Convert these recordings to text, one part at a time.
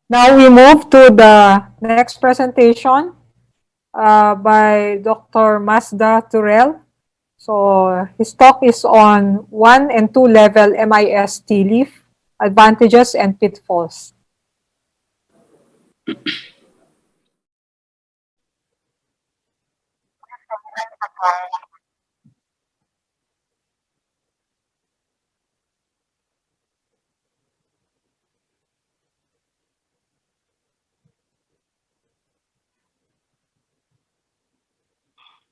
Now we move to the next presentation by Dr. Mazda Turel. So his talk is on 1 and 2 level MIS T-leaf, advantages and pitfalls.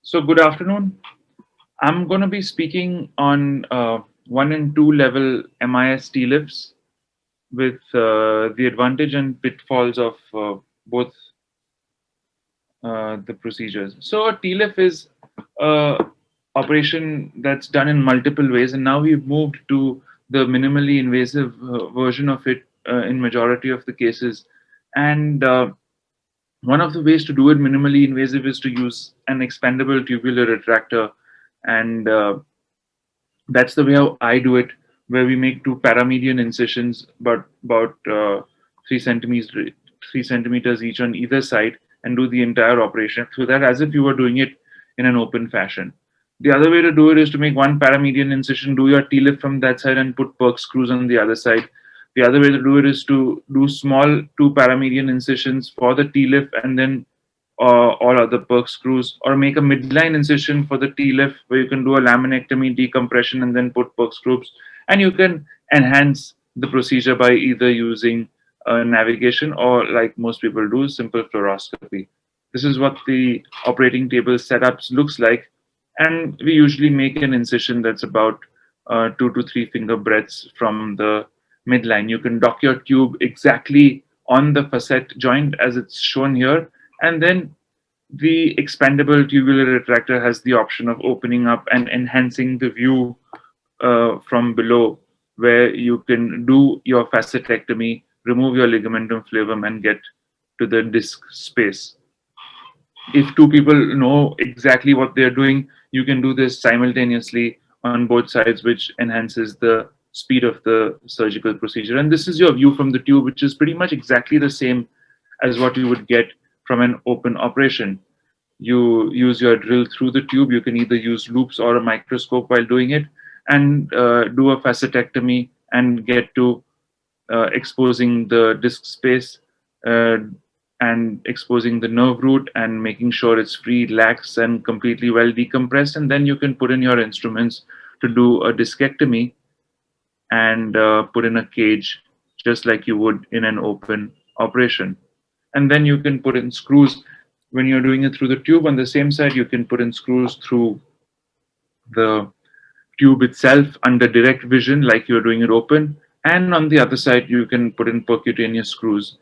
So, good afternoon. I'm going to be speaking on 1 and 2 level MIS lifts with the advantage and pitfalls of both the procedures. So, a TLIF is a operation that's done in multiple ways, and now we've moved to the minimally invasive version of it in majority of the cases. And one of the ways to do it minimally invasive is to use an expandable tubular retractor, and that's the way how I do it, where we make two paramedian incisions, but about 3 centimeters each on either side, and do the entire operation through that as if you were doing it in an open fashion. The other way to do it is to make one paramedian incision, do your T-lip from that side, and put perk screws on the other side. The other way to do it is to do small two paramedian incisions for the T-lip and then all other perk screws, or make a midline incision for the T-lip where you can do a laminectomy, decompression, and then put perk screws. And you can enhance the procedure by either using navigation or, like most people do, simple fluoroscopy. This is what the operating table setups looks like, and we usually make an incision that's about 2 to 3 finger breadths from the midline. You can dock your tube exactly on the facet joint as it's shown here, and then the expandable tubular retractor has the option of opening up and enhancing the view from below, where you can do your facetectomy, remove your ligamentum flavum, and get to the disc space. If two people know exactly what they're doing, you can do this simultaneously on both sides, which enhances the speed of the surgical procedure. And this is your view from the tube, which is pretty much exactly the same as what you would get from an open operation. You use your drill through the tube. You can either use loops or a microscope while doing it, and do a facetectomy and get to exposing the disc space, uh, and exposing the nerve root and making sure it's free, lax, and completely well decompressed. And then you can put in your instruments to do a discectomy and put in a cage just like you would in an open operation. And then you can put in screws. When you're doing it through the tube on the same side, you can put in screws through the tube itself under direct vision like you're doing it open, and on the other side you can put in percutaneous screws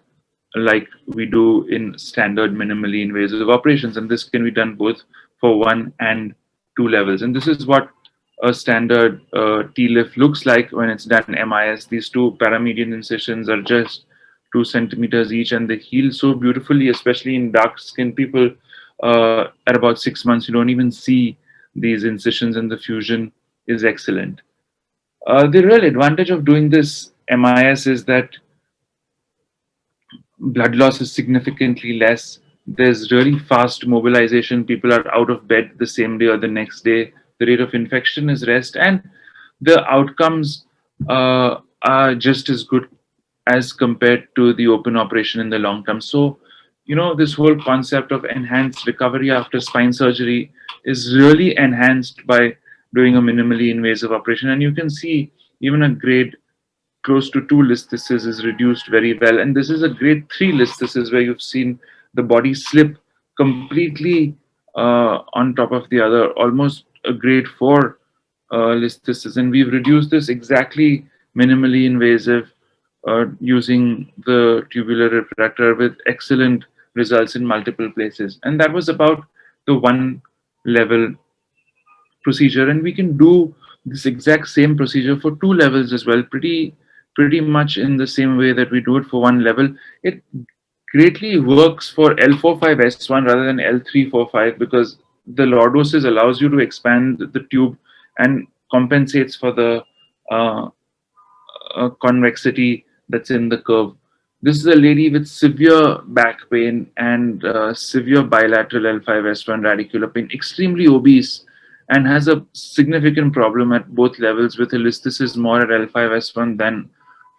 like we do in standard minimally invasive operations. And this can be done both for 1 and 2 levels. And this is what a standard T-lift looks like when it's done MIS. These two paramedian incisions are just 2 centimeters each, and they heal so beautifully, especially in dark skinned people. At about 6 months, you don't even see these incisions, and the fusion is excellent. The real advantage of doing this MIS is that blood loss is significantly less. There's really fast mobilization. People are out of bed the same day or the next day. The rate of infection is less, and the outcomes are just as good as compared to the open operation in the long term. So, this whole concept of enhanced recovery after spine surgery is really enhanced by doing a minimally invasive operation. And you can see even a grade close to 2 listhesis is reduced very well. And this is a grade 3 listhesis where you've seen the body slip completely on top of the other, almost a grade 4 listhesis. And we've reduced this exactly minimally invasive using the tubular refractor with excellent results in multiple places. And that was about the 1 level procedure. And we can do this exact same procedure for 2 levels as well, pretty much in the same way that we do it for 1 level. It greatly works for L45S1 rather than L345 because the lordosis allows you to expand the tube and compensates for the uh, convexity that's in the curve. This is a lady with severe back pain and severe bilateral L5S1 radicular pain, extremely obese, and has a significant problem at both levels with a listhesis more at L5S1 than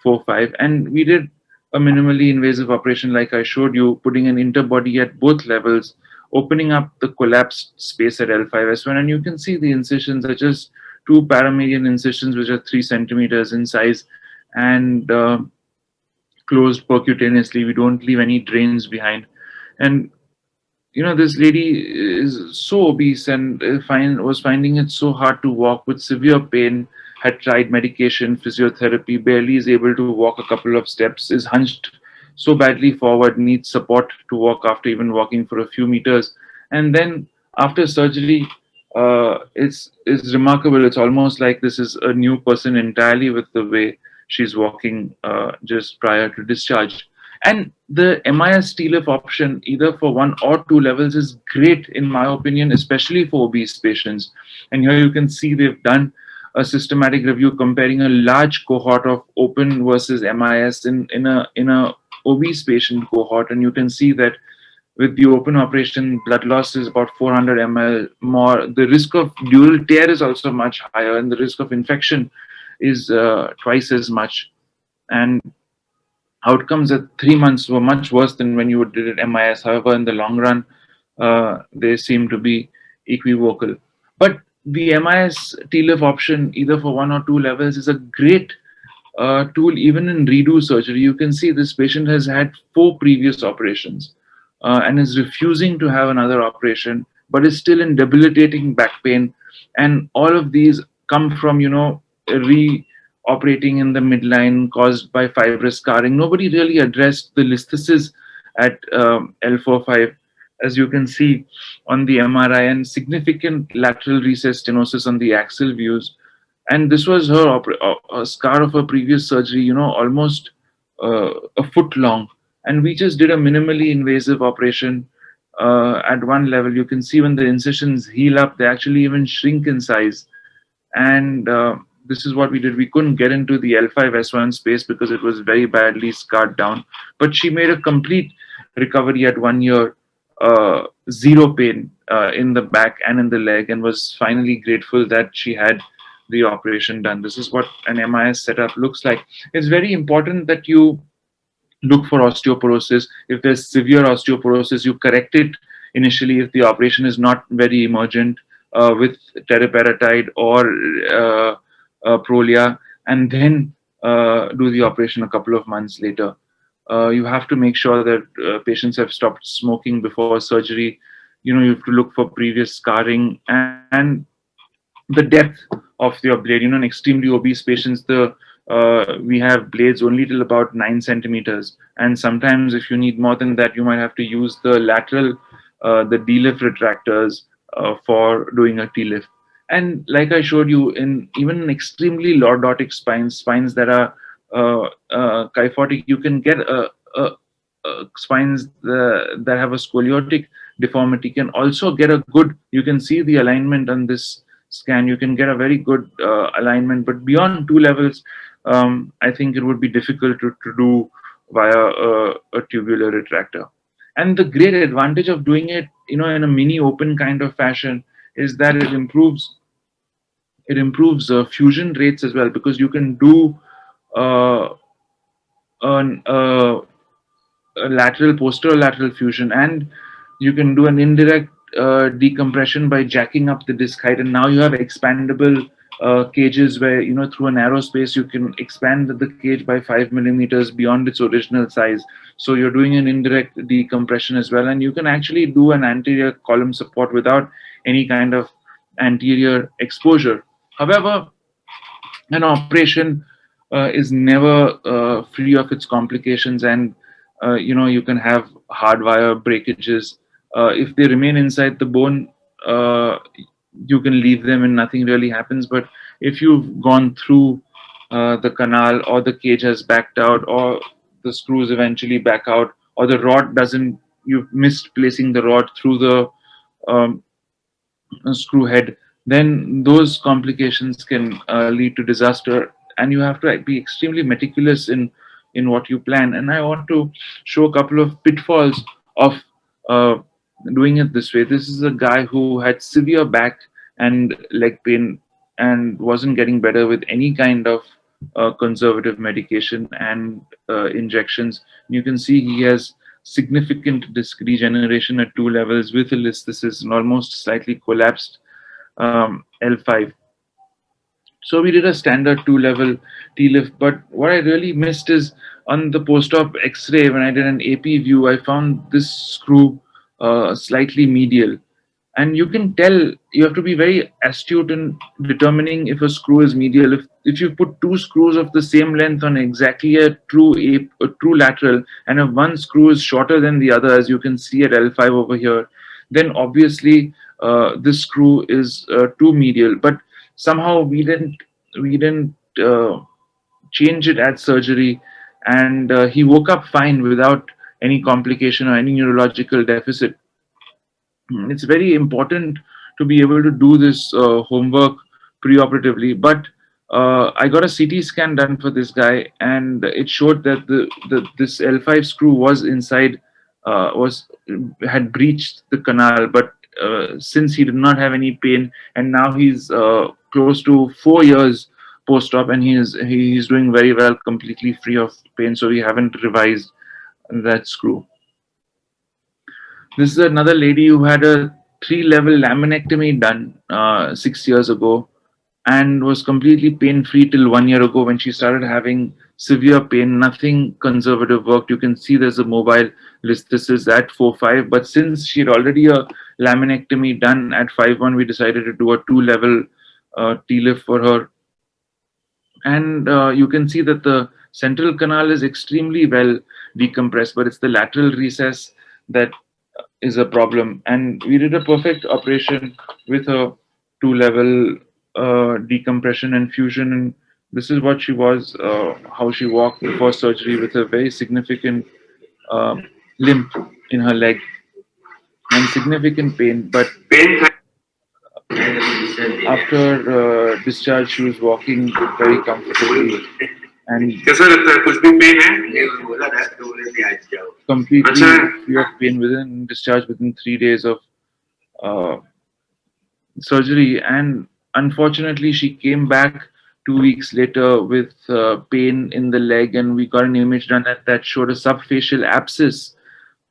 4-5. And we did a minimally invasive operation, like I showed you, putting an interbody at both levels, opening up the collapsed space at L5S1. And you can see the incisions are just two paramedian incisions, which are 3 centimeters in size. And closed percutaneously. We don't leave any drains behind. And this lady is so obese and was finding it so hard to walk with severe pain. Had tried medication, physiotherapy, barely is able to walk a couple of steps. Is hunched so badly forward, needs support to walk after even walking for a few meters. And then after surgery, it's remarkable. It's almost like this is a new person entirely with the way she's walking just prior to discharge. And the MIS TLIF option, either for 1 or 2 levels, is great in my opinion, especially for obese patients. And here you can see they've done a systematic review comparing a large cohort of open versus MIS in a obese patient cohort, and you can see that with the open operation, blood loss is about 400 ml more. The risk of dural tear is also much higher, and the risk of infection is twice as much. And outcomes at 3 months were much worse than when you did it MIS. However, in the long run, they seem to be equivocal. But the MIS TLIF option, either for 1 or 2 levels, is a great tool even in redo surgery. You can see this patient has had 4 previous operations and is refusing to have another operation, but is still in debilitating back pain. And all of these come from, re-operating in the midline caused by fibrous scarring. Nobody really addressed the listhesis at L45, as you can see on the MRI, and significant lateral recess stenosis on the axial views. And this was her a scar of her previous surgery, almost a foot long. And we just did a minimally invasive operation at one level. You can see when the incisions heal up, they actually even shrink in size. And this is what we did. We couldn't get into the L5S1 space because it was very badly scarred down. But she made a complete recovery at 1 year, zero pain in the back and in the leg, and was finally grateful that she had the operation done. This is what an MIS setup looks like. It's very important that you look for osteoporosis. If there's severe osteoporosis, you correct it initially if the operation is not very emergent with teriparatide or Prolia, and then do the operation a couple of months later. You have to make sure that patients have stopped smoking before surgery. You have to look for previous scarring and the depth of your blade. In extremely obese patients, we have blades only till about 9 centimeters, and sometimes if you need more than that, you might have to use the lateral, the D-lift retractors for doing a T-lift. And like I showed you, in even extremely lordotic spines that are kyphotic, you can get spines that have a scoliotic deformity can also get a good. You can see the alignment on this scan. You can get a very good alignment, but beyond 2 levels, I think it would be difficult to do via a tubular retractor. And the great advantage of doing it, in a mini open kind of fashion, is that it improves fusion rates as well, because you can do uh, an, a lateral posterolateral fusion, and you can do an indirect decompression by jacking up the disc height, and now you have expandable cages where through a narrow space you can expand the cage by 5 millimeters beyond its original size. So you're doing an indirect decompression as well, and you can actually do an anterior column support without any kind of anterior exposure. However, an operation is never free of its complications, and you can have hardwire breakages. If they remain inside the bone, you can leave them and nothing really happens. But if you've gone through the canal, or the cage has backed out, or the screws eventually back out, or the rod doesn't, you've missed placing the rod through the um, screw head, then those complications can lead to disaster. And you have to be extremely meticulous in in what you plan. And I want to show a couple of pitfalls of uh, doing it this way. This is a guy who had severe back and leg pain and wasn't getting better with any kind of conservative medication and injections. You can see he has significant disc degeneration at two levels with a listhesis and almost slightly collapsed L5. So we did a standard two-level T-lift, but what I really missed is on the post-op X-ray when I did an AP view, I found this screw slightly medial, and you can tell. You have to be very astute in determining if a screw is medial. If you put two screws of the same length on exactly a true lateral, and if one screw is shorter than the other, as you can see at L5 over here, then obviously this screw is too medial. But somehow we didn't change it at surgery, and he woke up fine without any complication or any neurological deficit. It's very important to be able to do this homework preoperatively. But I got a CT scan done for this guy, and it showed that this L5 screw was inside, was had breached the canal. But since he did not have any pain, and now he's close to 4 years post-op, and he's doing very well, completely free of pain. So we haven't revised that screw. This is another lady who had a three-level laminectomy done 6 years ago and was completely pain-free till 1 year ago when she started having severe pain. Nothing conservative worked. You can see there's a mobile listhesis at 4.5, but since she had already a laminectomy done at 5.1, we decided to do a two-level T-lift for her. And you can see that the central canal is extremely well decompressed, but it's the lateral recess that is a problem. And we did a perfect operation with a two-level decompression and fusion. And this is what she was, how she walked before surgery with a very significant uh, limp in her leg and significant pain. But after discharge, she was walking very comfortably and completely free of pain within discharge within 3 days of uh, surgery. And unfortunately, she came back 2 weeks later with pain in the leg, and we got an image done that showed a subfacial abscess,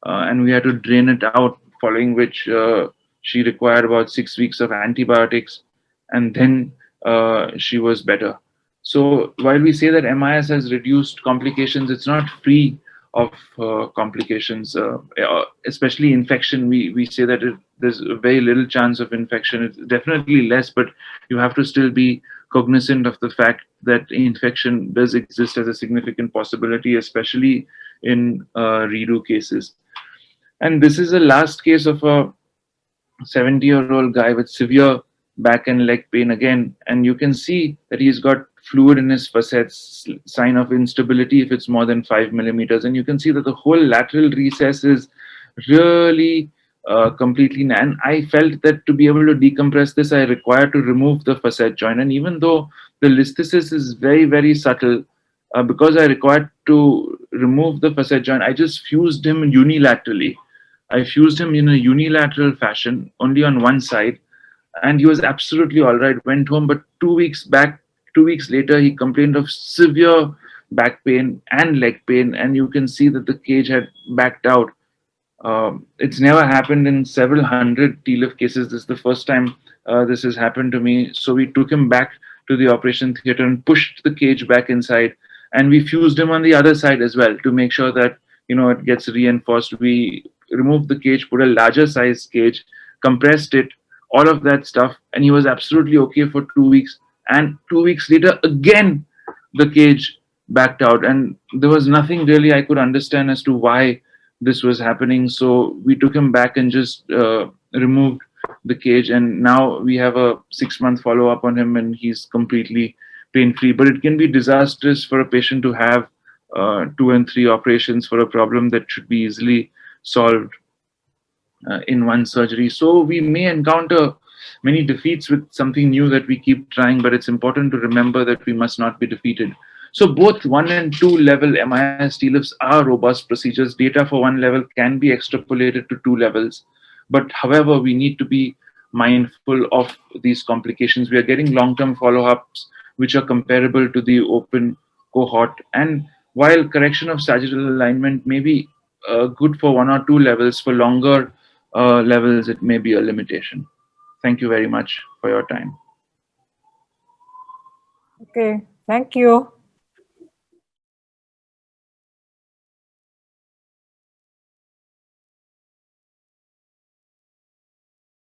and we had to drain it out. Following which, she required about 6 weeks of antibiotics, and then she was better. So while we say that MIS has reduced complications, it's not free of complications, especially infection. We say that there's very little chance of infection. It's definitely less, but you have to still be cognizant of the fact that infection does exist as a significant possibility, especially in redo cases. And this is the last case of a 70-year-old guy with severe back and leg pain again. And you can see that he's got fluid in his facets, sign of instability if it's more than 5 millimeters. And you can see that the whole lateral recess is really completely. And I felt that to be able to decompress this, I required to remove the facet joint. And even though the listhesis is very, very subtle, because I required to remove the facet joint, I just fused him unilaterally. I fused him in a unilateral fashion, only on one side, and he was absolutely all right. Went home, but 2 weeks later, he complained of severe back pain and leg pain, and you can see that the cage had backed out. It's never happened in several hundred TLIF cases. This is the first time this has happened to me. So we took him back to the operation theater and pushed the cage back inside, and we fused him on the other side as well to make sure that it gets reinforced. We removed the cage, put a larger size cage, compressed it, all of that stuff, and he was absolutely okay for 2 weeks. And 2 weeks later, again, the cage backed out, and there was nothing really I could understand as to why this was happening. So we took him back and just removed the cage, and now we have a 6-month follow up on him, and he's completely pain free. But it can be disastrous for a patient to have 2 and 3 operations for a problem that should be easily solved in one surgery. So we may encounter many defeats with something new that we keep trying, but it's important to remember that we must not be defeated. So both 1 and 2 level MIS TLIFs are robust procedures. Data for 1 level can be extrapolated to 2 levels. But however, we need to be mindful of these complications. We are getting long-term follow-ups which are comparable to the open cohort. And while correction of sagittal alignment may be good for 1 or 2 levels, for longer levels, it may be a limitation. Thank you very much for your time. Okay, thank you.